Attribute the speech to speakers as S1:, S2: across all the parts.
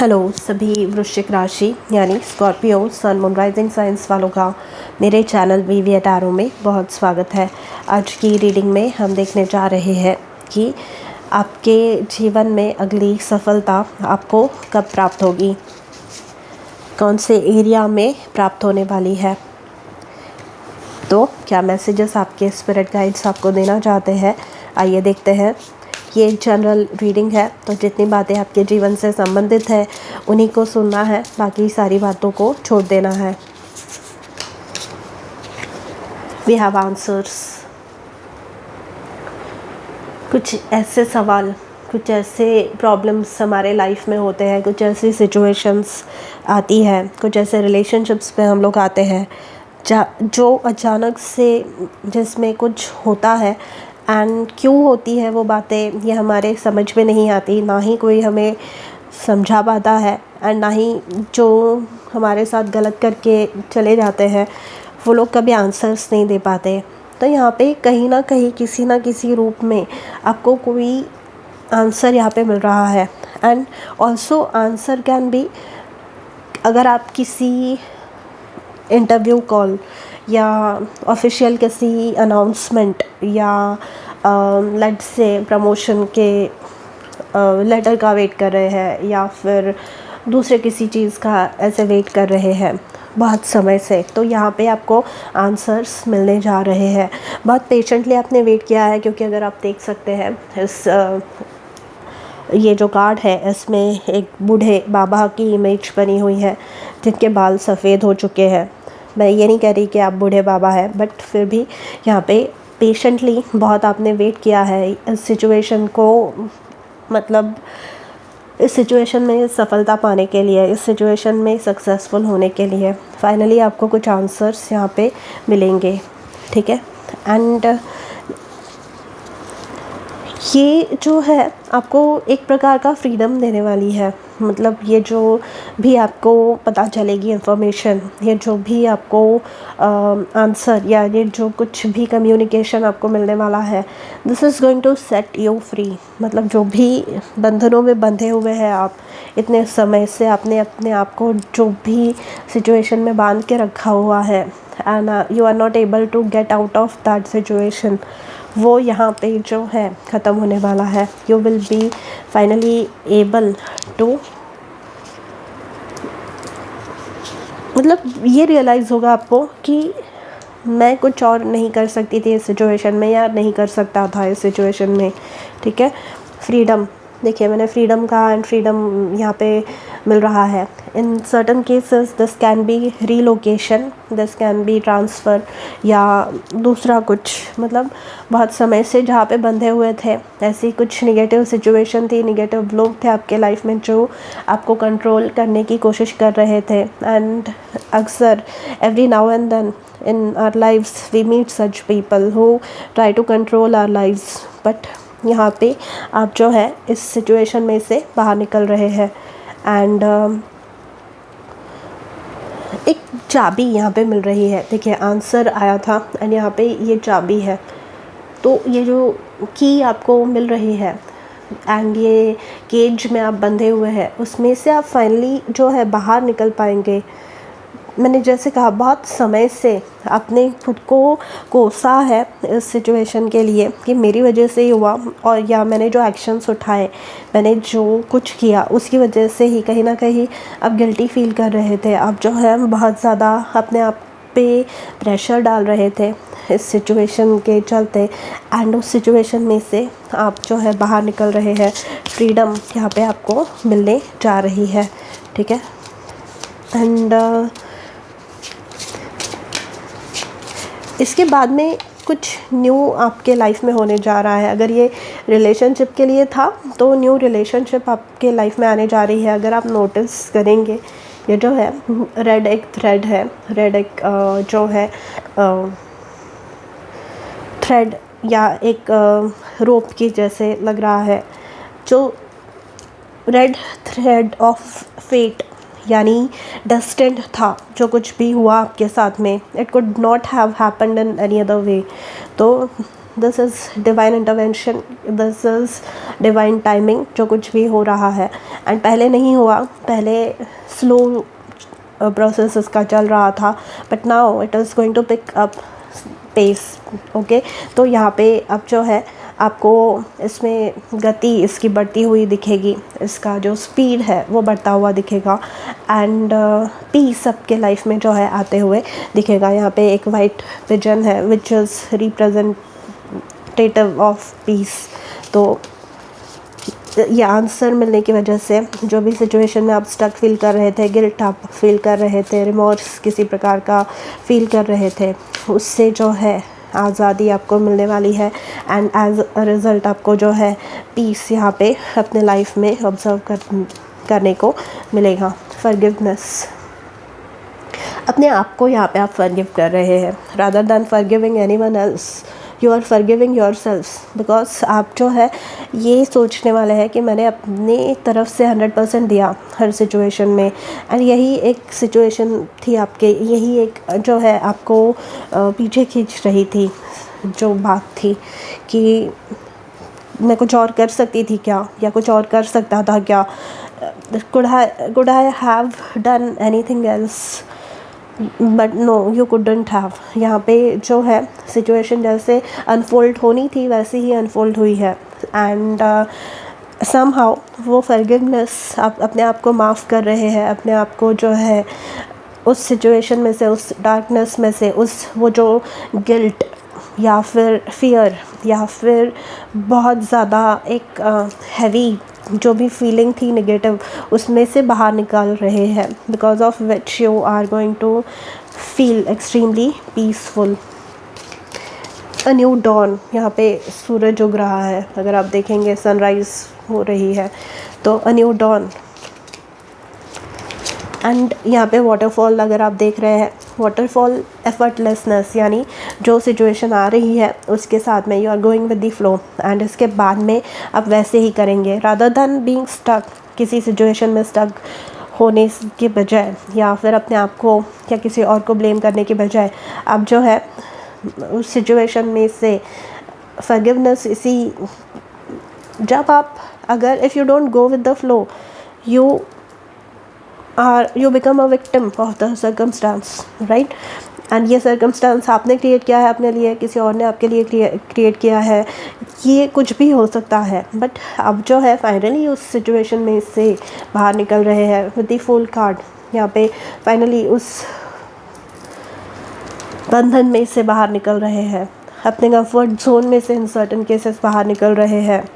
S1: Hello सभी वृश्चिक राशि यानी Scorpio sun moon rising signs वालों का मेरे चैनल वीवी एटारो में बहुत स्वागत है। आज की रीडिंग में हम देखने जा रहे हैं कि आपके जीवन में अगली सफलता आपको कब प्राप्त होगी, कौन से एरिया में प्राप्त होने वाली है। तो क्या मैसेजेस आपके स्पिरिट गाइड्स आपको देना चाहते हैं, आइए देखते हैं। ये जनरल रीडिंग है, तो जितनी बातें आपके जीवन से संबंधित है उन्हीं को सुनना है, बाकी सारी बातों को छोड़ देना है। We have answers. कुछ ऐसे सवाल, कुछ ऐसे प्रॉब्लम्स हमारे लाइफ में होते हैं, कुछ ऐसी सिचुएशंस आती है, कुछ ऐसे रिलेशनशिप्स पे हम लोग आते हैं जो अचानक से जिसमें कुछ होता है एंड क्यों होती है वो बातें, ये हमारे समझ में नहीं आती, ना ही कोई हमें समझा पाता है एंड ना ही जो हमारे साथ गलत करके चले जाते हैं वो लोग कभी आंसर्स नहीं दे पाते। तो यहाँ पे कहीं ना कहीं किसी ना किसी रूप में आपको कोई आंसर यहाँ पे मिल रहा है। And also answer can be, अगर आप किसी इंटरव्यू कॉल या ऑफिशियल किसी अनाउंसमेंट या लेट्स से प्रमोशन के लेटर का वेट कर रहे हैं या फिर दूसरे किसी चीज़ का ऐसे वेट कर रहे हैं बहुत समय से, तो यहाँ पे आपको आंसर्स मिलने जा रहे हैं। बहुत पेशेंटली आपने वेट किया है, क्योंकि अगर आप देख सकते हैं इस ये जो कार्ड है इसमें एक बूढ़े बाबा की इमेज बनी हुई है जिनके बाल सफ़ेद हो चुके हैं। मैं ये नहीं कह रही कि आप बूढ़े बाबा हैं, बट फिर भी यहाँ पे पेशेंटली बहुत आपने वेट किया है इस सिचुएशन को, मतलब इस सिचुएशन में सफलता पाने के लिए, इस सिचुएशन में सक्सेसफुल होने के लिए। फाइनली आपको कुछ आंसर्स यहाँ पे मिलेंगे, ठीक है। एंड ये जो है आपको एक प्रकार का फ्रीडम देने वाली है, मतलब ये जो भी आपको पता चलेगी इन्फॉर्मेशन, ये जो भी आपको आंसर या ये जो कुछ भी कम्युनिकेशन आपको मिलने वाला है, this is going to set you free. मतलब जो भी बंधनों में बंधे हुए हैं आप इतने समय से, आपने अपने आप को जो भी सिचुएशन में बांध के रखा हुआ है and you are not able to get out of that situation, वो यहाँ पे जो है ख़त्म होने वाला है। You will be finally able to, मतलब ये रियलाइज़ होगा आपको कि मैं कुछ और नहीं कर सकती थी इस सिचुएशन में, या नहीं कर सकता था इस सिचुएशन में, ठीक है। फ्रीडम, देखिए मैंने फ्रीडम कहा एंड फ्रीडम यहाँ पे मिल रहा है। In certain cases this can be relocation, this can be transfer या दूसरा कुछ, मतलब बहुत समय से जहाँ पे बंधे हुए थे ऐसी कुछ निगेटिव सिचुएशन थी, निगेटिव लोग थे आपके लाइफ में जो आपको कंट्रोल करने की कोशिश कर रहे थे। एंड अक्सर every now and then in our lives we meet such people who try to control our lives, but यहाँ पे आप जो है इस सिचुएशन में से बाहर निकल रहे हैं। एंड एक चाबी यहाँ पे मिल रही है, देखिए आंसर आया था एंड यहाँ पे ये चाबी है, तो ये जो की आपको मिल रही है एंड ये केज में आप बंधे हुए हैं उसमें से आप फाइनली जो है बाहर निकल पाएंगे। मैंने जैसे कहा बहुत समय से आपने खुद को कोसा है इस सिचुएशन के लिए कि मेरी वजह से ही हुआ, और या मैंने जो एक्शंस उठाए, मैंने जो कुछ किया उसकी वजह से ही कहीं ना कहीं आप गिल्टी फील कर रहे थे। आप जो है बहुत ज़्यादा अपने आप पे प्रेशर डाल रहे थे इस सिचुएशन के चलते, एंड उस सिचुएशन में से आप जो है बाहर निकल रहे हैं। फ्रीडम यहाँ पे आपको मिलने जा रही है, ठीक है। एंड इसके बाद में कुछ न्यू आपके लाइफ में होने जा रहा है। अगर ये रिलेशनशिप के लिए था तो न्यू रिलेशनशिप आपके लाइफ में आने जा रही है। अगर आप नोटिस करेंगे ये जो है रेड एक थ्रेड है, रेड एक जो है थ्रेड या एक रोप की जैसे लग रहा है, जो रेड थ्रेड ऑफ फेट यानी डेस्टिन्ड था। जो कुछ भी हुआ आपके साथ में, it could not have happened in any other way. तो this is divine intervention, this is divine timing, जो कुछ भी हो रहा है। एंड पहले नहीं हुआ, पहले स्लो प्रोसेस इसका चल रहा था, but now it is going to pick up pace. Okay, तो यहाँ पे अब जो है आपको इसमें गति इसकी बढ़ती हुई दिखेगी, इसका जो स्पीड है वो बढ़ता हुआ दिखेगा, एंड पीस आपके लाइफ में जो है आते हुए दिखेगा। यहाँ पे एक वाइट विजन है which is representative of peace. तो ये आंसर मिलने की वजह से जो भी सिचुएशन में आप स्टक फील कर रहे थे, गिल्ट आप फील कर रहे थे, रिमोर्स किसी प्रकार का फील कर रहे थे, उससे जो है आज़ादी आपको मिलने वाली है। एंड एज अ रिज़ल्ट आपको जो है पीस यहाँ पे अपने लाइफ में ऑब्जर्व करने को मिलेगा। फॉरगिवनेस, अपने आप को यहाँ पे आप फॉरगिव कर रहे हैं, rather than forgiving anyone else, you are forgiving yourself. Because आप जो है ये सोचने वाले हैं कि मैंने अपनी तरफ से 100% दिया हर सिचुएशन में, एंड यही एक सिचुएशन थी आपके, यही एक जो है आपको पीछे खींच रही थी, जो बात थी कि मैं कुछ और कर सकती थी क्या, या कुछ और कर सकता था क्या, could I have done anything else, but no you couldn't have. यहाँ पे जो है सिचुएशन जैसे अनफोल्ड होनी थी वैसे ही अनफोल्ड हुई है, एंड समहाउ वो फॉरगिवनेस आप अपने आप को माफ़ कर रहे हैं, अपने आप को जो है उस सिचुएशन में से, उस डार्कनेस में से, उस वो जो गिल्ट या फिर फियर या फिर बहुत ज़्यादा एक हैवी जो भी फीलिंग थी नेगेटिव, उसमें से बाहर निकाल रहे हैं, because of which you are going to feel extremely peaceful. A new dawn, यहाँ पे सूरज उग रहा है, अगर आप देखेंगे सनराइज़ हो रही है, तो अ न्यू डॉन। एंड यहाँ पे वाटरफॉल अगर आप देख रहे हैं, वाटरफॉल एफर्टलेसनेस, यानी जो सिचुएशन आ रही है उसके साथ में you are going with the flow, and इसके बाद में आप वैसे ही करेंगे, रादर दैन बीइंग स्टक, किसी सिचुएशन में स्टक होने के बजाय या फिर अपने आप को या किसी और को ब्लेम करने के बजाय आप जो है उस सिचुएशन में से फॉरगिवनेस, इसी जब आप अगर if you don't go with the flow, you become a victim of the circumstance, right? And ये सर्कमस्टांस आपने क्रिएट किया है अपने लिए, किसी और ने आपके लिए क्रिएट किया है, ये कुछ भी हो सकता है, बट अब जो है फाइनली उस सिचुएशन में से बाहर निकल रहे हैं विद द फुल कार्ड। यहाँ पे फाइनली उस बंधन में से बाहर निकल रहे हैं, अपने कंफर्ट जोन में से इन सर्टन केसेस बाहर निकल रहे हैं,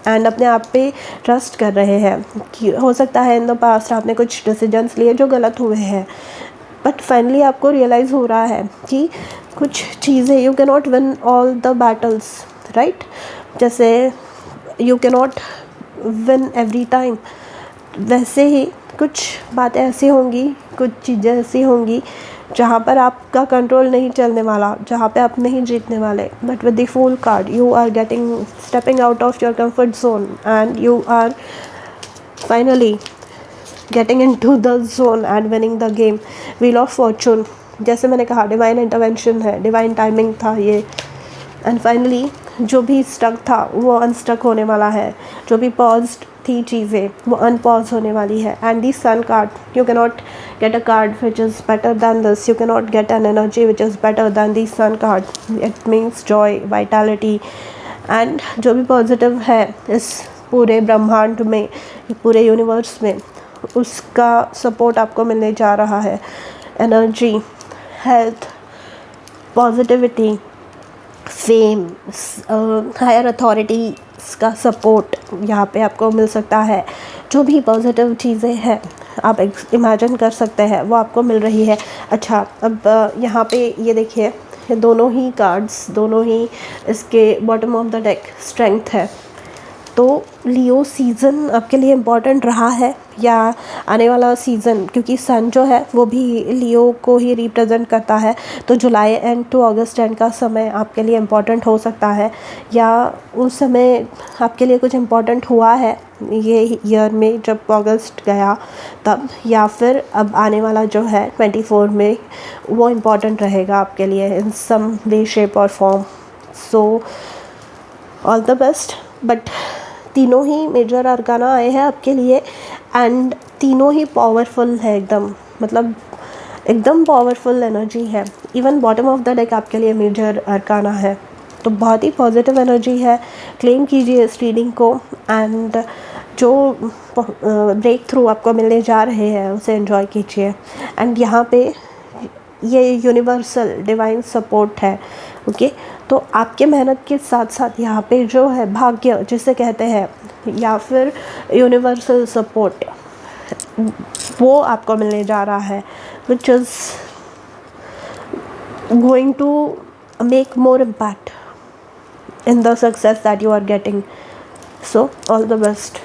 S1: एंड अपने आप पे ट्रस्ट कर रहे हैं कि हो सकता है इन द पास्ट आपने कुछ डिसीजंस लिए जो गलत हुए हैं, बट फाइनली आपको रियलाइज़ हो रहा है कि कुछ चीज़ें you can not win all the battles, right? जैसे you can not win every time, वैसे ही कुछ बातें ऐसी होंगी, कुछ चीज़ें ऐसी होंगी जहाँ पर आपका कंट्रोल नहीं चलने वाला, जहाँ पे आप नहीं जीतने वाले, but with the full card you are stepping out of your comfort zone, and you are finally getting into the zone and winning the game. Wheel of fortune, जैसे मैंने कहा डिवाइन इंटरवेंशन है, डिवाइन टाइमिंग था ये, and finally जो भी stuck था वो अनस्टक होने वाला है, जो भी पॉज्ड थी चीज़ें वो अनपॉज होने वाली है। And the sun card, you can not get a card which is better than this, you can not get an energy which is better than the sun card. It means joy, vitality, and जो भी positive है इस पूरे ब्रह्मांड में, पूरे universe में, उसका सपोर्ट आपको मिलने जा रहा है। Energy, health, positivity, fame, higher authority का सपोर्ट यहाँ पे आपको मिल सकता है। जो भी पॉजिटिव चीज़ें हैं आप इमेजिन कर सकते हैं वो आपको मिल रही है। अच्छा, अब यहाँ पे ये देखिए, दोनों ही कार्ड्स, दोनों ही इसके bottom of the deck strength है, तो लियो सीज़न आपके लिए इम्पॉर्टेंट रहा है या आने वाला सीज़न, क्योंकि सन जो है वो भी लियो को ही रिप्रेजेंट करता है, तो जुलाई एंड टू अगस्त एंड का समय आपके लिए इम्पॉर्टेंट हो सकता है, या उस समय आपके लिए कुछ इम्पॉर्टेंट हुआ है ये ईयर में जब अगस्त गया तब, या फिर अब आने वाला जो है 24 में वो इम्पॉर्टेंट रहेगा आपके लिए इन सम वे शेप और form. So all the best. But तीनों ही मेजर अरकाना आए हैं आपके लिए एंड तीनों ही पावरफुल है एकदम, मतलब एकदम पावरफुल एनर्जी है। Even bottom of the deck आपके लिए मेजर अरकाना है, तो बहुत ही पॉजिटिव एनर्जी है। क्लेम कीजिए इस रीडिंग को एंड जो ब्रेक थ्रू आपको मिलने जा रहे हैं उसे एंजॉय कीजिए। एंड यहाँ पे ये यूनिवर्सल डिवाइन सपोर्ट है, ओके। तो आपके मेहनत के साथ साथ यहाँ पे जो है भाग्य जिसे कहते हैं या फिर यूनिवर्सल सपोर्ट, वो आपको मिलने जा रहा है, which is going to make more impact in the success that you are getting. So all the best.